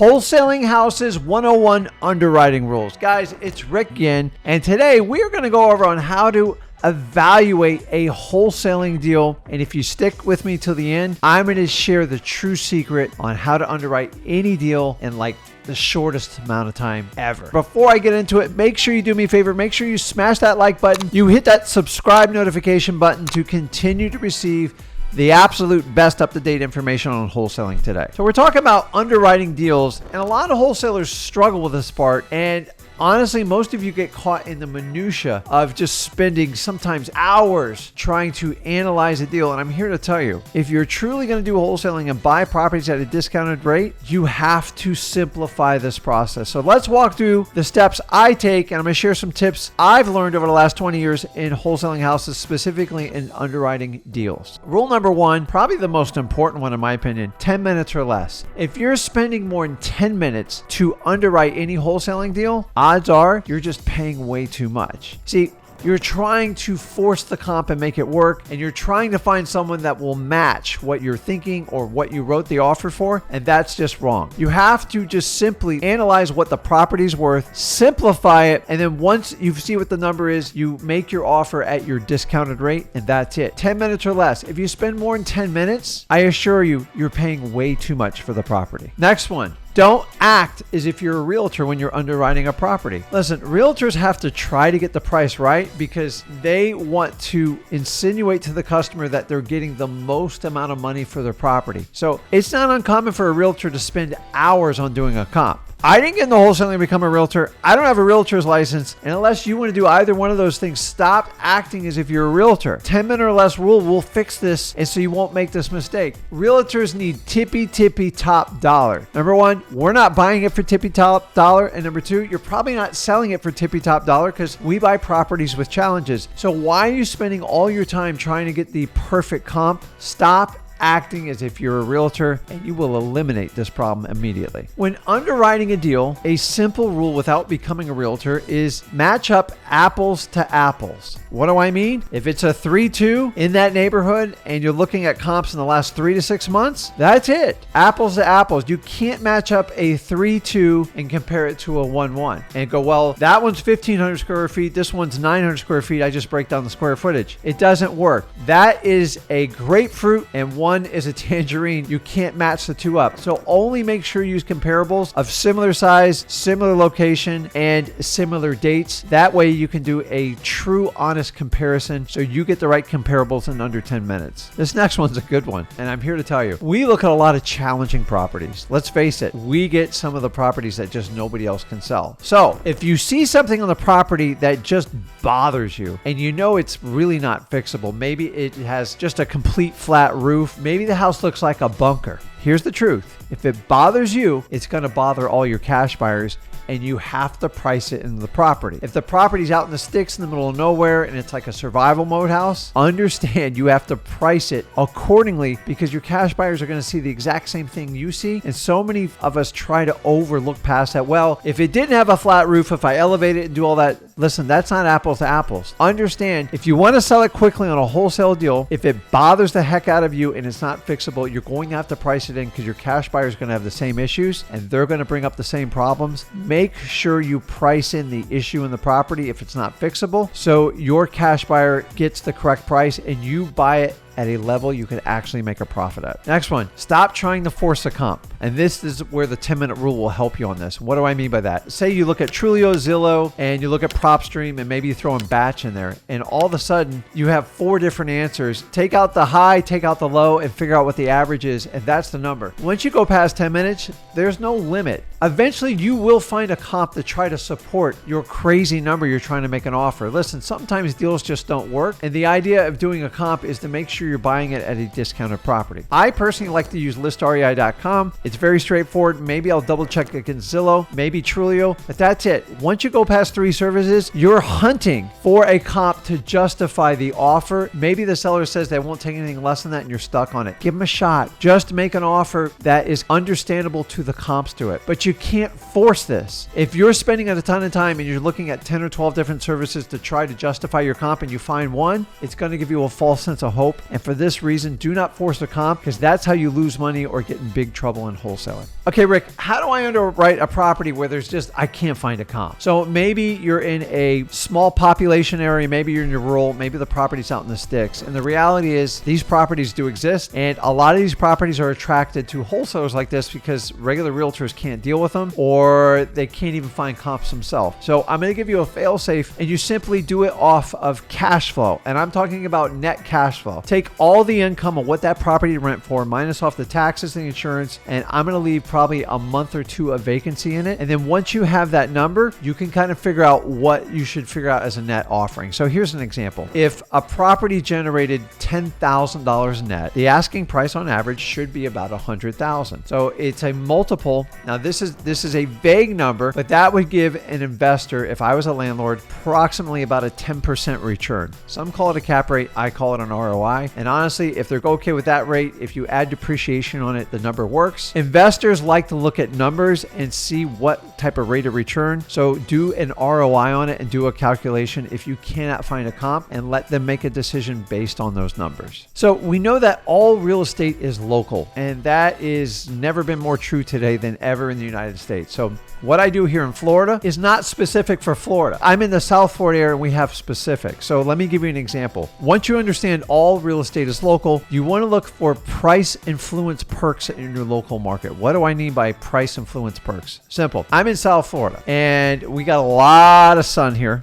Wholesaling Houses 101 Underwriting Rules. Guys, it's Rick Ginn, and today we are going to go over on how to evaluate a wholesaling deal. And if you stick with me till the end, I'm going to share the true secret on how to underwrite any deal in like the shortest amount of time ever. Before I get into it, make sure you do me a favor. Make sure you smash that like button. You hit that subscribe notification button to continue to receive the absolute best up-to-date information on wholesaling today. So we're talking about underwriting deals, and a lot of wholesalers struggle with this part. And honestly, most of you get caught in the minutia of just spending sometimes hours trying to analyze a deal. And I'm here to tell you, if you're truly going to do wholesaling and buy properties at a discounted rate, you have to simplify this process. So let's walk through the steps I take, and I'm going to share some tips I've learned over the last 20 years in wholesaling houses, specifically in underwriting deals. Rule number one, probably the most important one in my opinion, 10 minutes or less. If you're spending more than 10 minutes to underwrite any wholesaling deal, odds are you're just paying way too much. See, you're trying to force the comp and make it work, and you're trying to find someone that will match what you're thinking or what you wrote the offer for, and that's just wrong. You have to just simply analyze what the property's worth, simplify it, and then once you see what the number is, you make your offer at your discounted rate, and that's it. 10 minutes or less. If you spend more than 10 minutes, I assure you, you're paying way too much for the property. Next one. Don't act as if you're a realtor when you're underwriting a property. Listen, realtors have to try to get the price right because they want to insinuate to the customer that they're getting the most amount of money for their property. So it's not uncommon for a realtor to spend hours on doing a comp. I didn't get into wholesaling to become a realtor. I don't have a realtor's license. And unless you want to do either one of those things, stop acting as if you're a realtor. 10-minute or less rule will fix this, and so you won't make this mistake. Realtors need tippy top dollar. Number one, we're not buying it for tippy top dollar. And number two, you're probably not selling it for tippy top dollar because we buy properties with challenges. So why are you spending all your time trying to get the perfect comp? Stop acting as if you're a realtor, and you will eliminate this problem immediately. When underwriting a deal, a simple rule without becoming a realtor is match up apples to apples. What do I mean? If it's a 3-2 in that neighborhood and you're looking at comps in the last 3 to 6 months, that's it. Apples to apples. You can't match up a 3-2 and compare it to a 1-1 and go, well, that one's 1,500 square feet, this one's 900 square feet, I just break down the square footage. It doesn't work. That is a grapefruit and one is a tangerine. You can't match the two up. So only make sure you use comparables of similar size, similar location, and similar dates. That way you can do a true, honest comparison so you get the right comparables in under 10 minutes. This next one's a good one, and I'm here to tell you, we look at a lot of challenging properties. Let's face it, we get some of the properties that just nobody else can sell. So if you see something on the property that just bothers you and you know it's really not fixable, maybe it has just a complete flat roof, maybe the house looks like a bunker. Here's the truth. If it bothers you, it's going to bother all your cash buyers, and you have to price it into the property. If the property's out in the sticks in the middle of nowhere and it's like a survival mode house, understand you have to price it accordingly because your cash buyers are going to see the exact same thing you see. And so many of us try to overlook past that. Well, if it didn't have a flat roof, if I elevate it and do all that, listen, that's not apples to apples. Understand, if you want to sell it quickly on a wholesale deal, if it bothers the heck out of you and it's not fixable, you're going to have to price it in because your cash buyer is going to have the same issues and they're going to bring up the same problems. Make sure you price in the issue in the property if it's not fixable so your cash buyer gets the correct price and you buy it at a level you can actually make a profit at. Next one, stop trying to force a comp. And this is where the 10-minute rule will help you on this. What do I mean by that? Say you look at Trulio, Zillow, and you look at PropStream, and maybe you throw in batch in there, and all of a sudden you have 4 different answers. Take out the high, take out the low, and figure out what the average is, and that's the number. Once you go past 10 minutes, there's no limit. Eventually, you will find a comp to try to support your crazy number you're trying to make an offer. Listen, sometimes deals just don't work, and the idea of doing a comp is to make sure you're buying it at a discounted property. I personally like to use listrei.com. It's very straightforward. Maybe I'll double check against Zillow, maybe Trulio, but that's it. Once you go past 3 services, you're hunting for a comp to justify the offer. Maybe the seller says they won't take anything less than that and you're stuck on it. Give them a shot. Just make an offer that is understandable to the comps to it. But you can't force this. If you're spending a ton of time and you're looking at 10 or 12 different services to try to justify your comp and you find one, it's going to give you a false sense of hope and And for this reason, do not force a comp because that's how you lose money or get in big trouble in wholesaling. Okay, Rick, how do I underwrite a property where I can't find a comp? So maybe you're in a small population area, maybe you're in your rural, maybe the property's out in the sticks. And the reality is these properties do exist. And a lot of these properties are attracted to wholesalers like this because regular realtors can't deal with them or they can't even find comps themselves. So I'm going to give you a fail safe and you simply do it off of cash flow. And I'm talking about net cash flow. Take all the income of what that property rent for, minus off the taxes and insurance, and I'm going to leave probably a month or two of vacancy in it. And then once you have that number, you can kind of figure out what you should figure out as a net offering. So here's an example. If a property generated $10,000 net, the asking price on average should be about $100,000. So it's a multiple. Now this is a vague number, but that would give an investor, if I was a landlord, approximately about a 10% return. Some call it a cap rate. I call it an ROI. And honestly, if they're okay with that rate, if you add depreciation on it, the number works. Investors like to look at numbers and see what type of rate of return. So do an ROI on it and do a calculation if you cannot find a comp and let them make a decision based on those numbers. So we know that all real estate is local, and that is never been more true today than ever in the United States. So what I do here in Florida is not specific for Florida. I'm in the South Florida area and we have specific. So let me give you an example. Once you understand all real estate is local, you want to look for price influence perks in your local market. What do I mean by price influence perks? Simple. I'm in South Florida and we got a lot of sun here.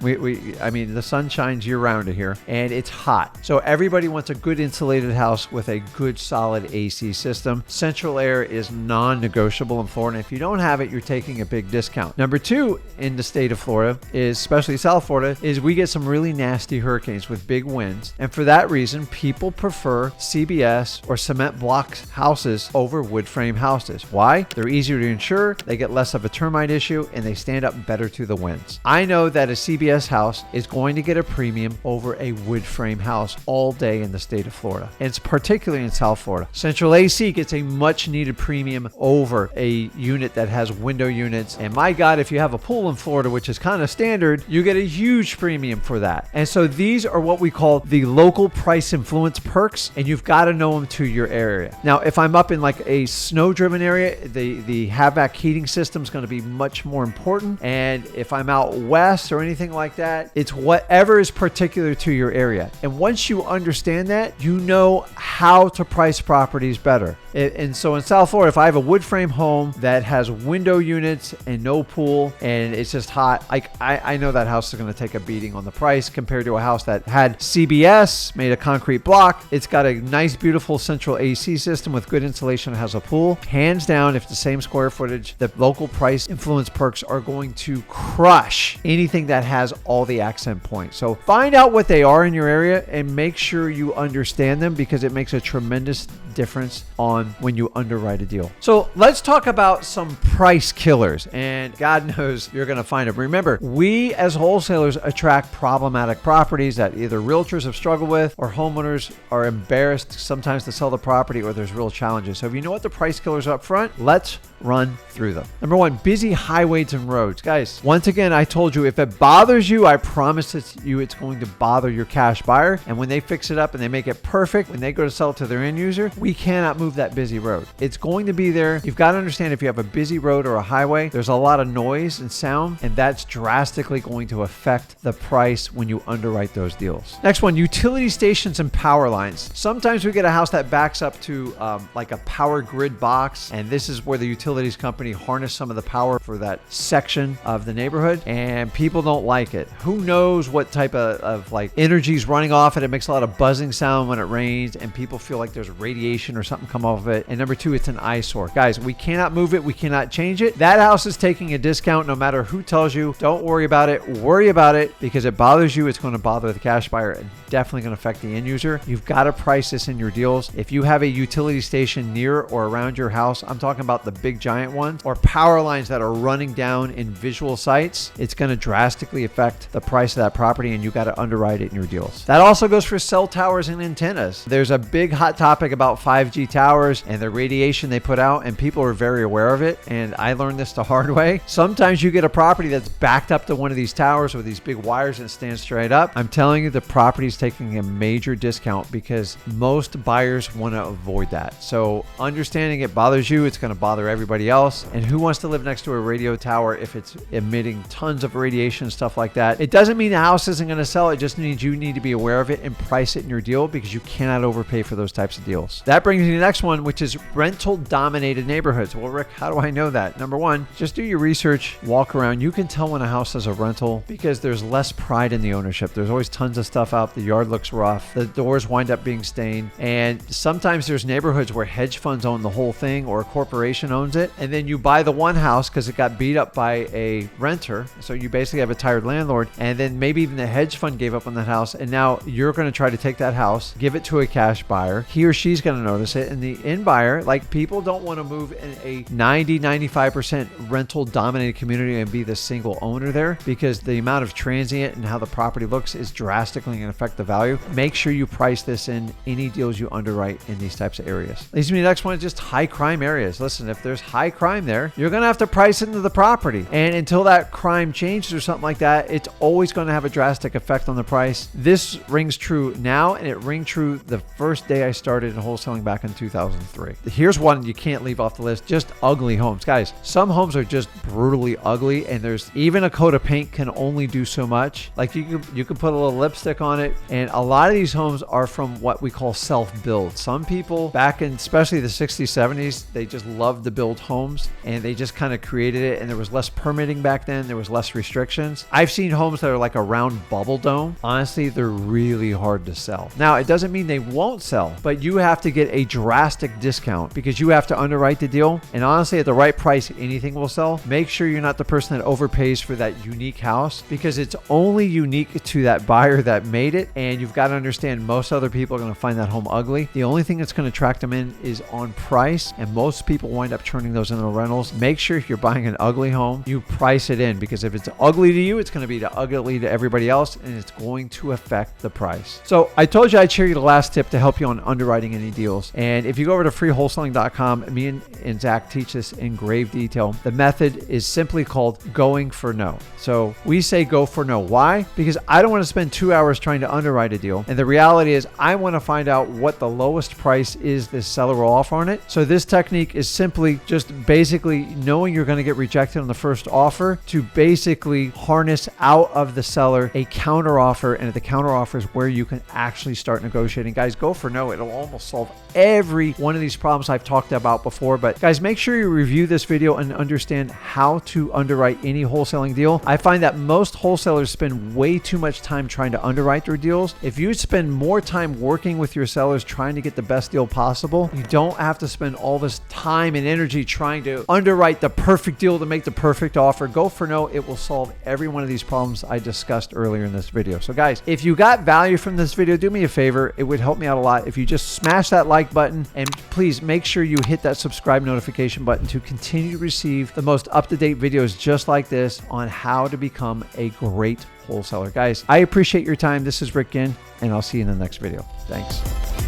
I mean, the sun shines year round here and it's hot. So everybody wants a good insulated house with a good solid AC system. Central air is non-negotiable in Florida. If you don't have it, you're taking a big discount. Number two in the state of Florida is, especially South Florida, is we get some really nasty hurricanes with big winds. And for that reason, people prefer CBS or cement block houses over wood frame houses. Why? They're easier to insure, they get less of a termite issue, and they stand up better to the winds. I know that a CBS house is going to get a premium over a wood frame house all day in the state of Florida. And it's particularly in South Florida. Central AC gets a much needed premium over a unit that has window units. And my God, if you have a pool in Florida, which is kind of standard, you get a huge premium for that. And so these are what we call the local price influence perks, and you've got to know them to your area. Now, if I'm up in like a snow-driven area, the HVAC heating system is going to be much more important. And if I'm out west or anything like that, it's whatever is particular to your area. And once you understand that, you know how to price properties better. And so in South Florida, if I have a wood frame home that has window units and no pool and it's just hot, I know that house is going to take a beating on the price compared to a house that had CBS, made a concrete block. It's got a nice, beautiful central AC system with good insulation, has a pool. Hands down, if it's the same square footage, the local price influence perks are going to crush anything that has all the accent points. So find out what they are in your area and make sure you understand them because it makes a tremendous difference on when you underwrite a deal. So let's talk about some price killers, and God knows you're going to find them. Remember, we as wholesalers attract problematic properties that either realtors have struggled with or homeowners are embarrassed sometimes to sell the property or there's real challenges. So if you know what the price killers are up front, let's run through them. Number one, busy highways and roads. Guys, once again, I told you, if it bothers you, I promise you it's going to bother your cash buyer. And when they fix it up and they make it perfect, when they go to sell it to their end user, we cannot move that busy road. It's going to be there. You've got to understand, if you have a busy road or a highway, there's a lot of noise and sound, and that's drastically going to affect the price when you underwrite those deals. Next one, utility stations and power lines. Sometimes we get a house that backs up to like a power grid box, and this is where the utilities company harness some of the power for that section of the neighborhood, and people don't like it. Who knows what type of like energy is running off it? It makes a lot of buzzing sound when it rains, and people feel like there's radiation or something come off of it. And number two, it's an eyesore. Guys, we cannot move it. We cannot change it. That house is taking a discount no matter who tells you. Don't worry about it. Worry about it because it bothers you. It's going to bother the cash buyer and definitely going to affect the end user. You've got to price this in your deals. If you have a utility station near or around your house, I'm talking about the big big giant ones, or power lines that are running down in visual sites, it's going to drastically affect the price of that property, and you got to underwrite it in your deals. That also goes for cell towers and antennas. There's a big hot topic about 5G towers and the radiation they put out, and people are very aware of it. And I learned this the hard way. Sometimes you get a property that's backed up to one of these towers with these big wires and it stands straight up. I'm telling you, the property is taking a major discount because most buyers want to avoid that. So understanding it bothers you, it's going to bother everybody else. And who wants to live next to a radio tower if it's emitting tons of radiation and stuff like that? It doesn't mean the house isn't going to sell. It just means you need to be aware of it and price it in your deal, because you cannot overpay for those types of deals. That brings me to the next one, which is rental dominated neighborhoods. Well, Rick, how do I know that? Number one, just do your research, walk around. You can tell when a house has a rental because there's less pride in the ownership. There's always tons of stuff out. The yard looks rough. The doors wind up being stained. And sometimes there's neighborhoods where hedge funds own the whole thing or a corporation owns it. And then you buy the one house because it got beat up by a renter. So you basically have a tired landlord. And then maybe even the hedge fund gave up on that house. And now you're going to try to take that house, give it to a cash buyer. He or she's going to notice it. And the end buyer, like, people don't want to move in a 90-95% rental dominated community and be the single owner there, because the amount of transient and how the property looks is drastically going to affect the value. Make sure you price this in any deals you underwrite in these types of areas. Leads me to the next one, is just high crime areas. Listen, if there's high crime there, you're going to have to price into the property. And until that crime changes or something like that, it's always going to have a drastic effect on the price. This rings true now, and it rang true the first day I started in wholesaling back in 2003. Here's one you can't leave off the list: just ugly homes. Guys, some homes are just brutally ugly, and there's even a coat of paint can only do so much. Like, you can put a little lipstick on it, and a lot of these homes are from what we call self-build. Some people back in especially the 60s, 70s, they just loved to build homes, and they just kind of created it, and there was less permitting back then. There was less restrictions. I've seen homes that are like a round bubble dome. Honestly, they're really hard to sell. Now, it doesn't mean they won't sell, but you have to get a drastic discount because you have to underwrite the deal. And honestly, at the right price, anything will sell. Make sure you're not the person that overpays for that unique house, because it's only unique to that buyer that made it. And you've got to understand, most other people are going to find that home ugly. The only thing that's going to attract them in is on price. And most people wind up turning those into rentals. Make sure if you're buying an ugly home, you price it in, because if it's ugly to you, it's going to be ugly to everybody else, and it's going to affect the price. So I told you I'd share you the last tip to help you on underwriting any deals. And if you go over to freewholesaling.com, me and Zach teach this in grave detail. The method is simply called going for no. So we say go for no. Why? Because I don't want to spend 2 hours trying to underwrite a deal. And the reality is, I want to find out what the lowest price is this seller will offer on it. So this technique is simply just basically knowing you're going to get rejected on the first offer to basically harness out of the seller a counter offer. And at the counter offer is where you can actually start negotiating. Guys, go for no. It'll almost solve every one of these problems I've talked about before. But guys, make sure you review this video and understand how to underwrite any wholesaling deal. I find that most wholesalers spend way too much time trying to underwrite their deals. If you spend more time working with your sellers trying to get the best deal possible, you don't have to spend all this time and energy trying to underwrite the perfect deal to make the perfect offer. Go for no. It will solve every one of these problems I discussed earlier in this video. So guys, if you got value from this video, do me a favor. It would help me out a lot if you just smash that like button, and please make sure you hit that subscribe notification button to continue to receive the most up-to-date videos just like this on how to become a great wholesaler. Guys, I appreciate your time. This is Rick Ginn, and I'll see you in the next video. Thanks.